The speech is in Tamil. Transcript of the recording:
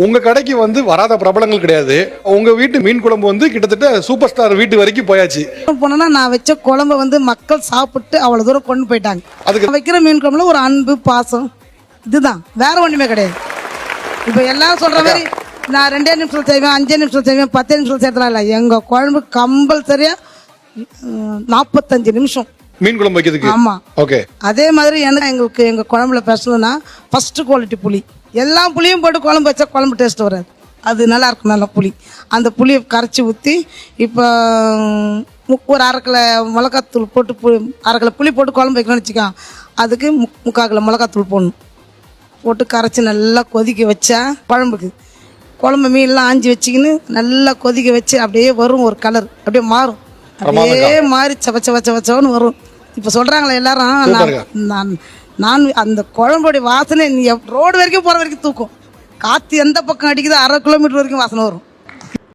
உங்க கடைக்கு வந்து வராத பிரபலங்கள் கிடையாது. உங்க வீட்டு மீன் குழம்பு வந்து கிட்டத்தட்ட சூப்பர் ஸ்டார் வீட்டு வரைக்கும் போயாச்சு. போனோம்னா நான் வச்ச குழம்பு வந்து மக்கள் சாப்பிட்டு அவ்வளவு தூரம் கொண்டு போயிட்டாங்க. அதுக்கு வைக்கிற மீன் குழம்புல ஒரு அன்பு பாசம் இதுதான், வேற ஒண்ணுமே கிடையாது. இப்ப எல்லாரும் சொல்ற மாதிரி நான் 2 நிமிஷம் செய்வேன், 5 நிமிஷம் செய்வேன், 10 நிமிஷம் சேர்த்தலாம் இல்ல. எங்க குழம்பு கம்பல்சரியா 45 நிமிஷம் மீன் குழம்பு வைக்கிறதுக்கு. ஆமா. ஓகே. அதே மாதிரி எங்களுக்கு எங்க குழம்புல பேசணும்னா ஃபர்ஸ்ட் குவாலிட்டி புளி. எல்லா புளியும் போட்டு குழம்பு வச்சா குழம்பு டேஸ்ட் வராது. அது நல்லா இருக்கும். நல்ல புளி, அந்த புளியை கரைச்சி ஊற்றி இப்போ ஒரு 1/2 கிலோ மிளகாத்தூள் போட்டு 1/2 கிலோ புளி போட்டு குழம்பு வைக்கணும்னு வச்சுக்கோ, அதுக்கு 3/4 கிலோ மிளகாத்தூள் போடணும். போட்டு கரைச்சி நல்லா கொதிக்க வச்சா குழம்பு மீன்லாம் ஆஞ்சி வச்சிக்கின்னு நல்லா கொதிக்க வச்சு அப்படியே வரும் ஒரு கலர், அப்படியே மாறும், அப்படியே மாறி சவச்சவச்சவச்சவன்னு வரும். இப்போ சொல்கிறாங்களே எல்லாரும், நான் அந்த குழம்புடைய வாசனை ரோடு வரைக்கும் போகிற வரைக்கும் தூக்கும். காற்று எந்த பக்கம் அடிக்குதோ 1/2 கிலோமீட்டர் வரைக்கும் வாசனை வரும்.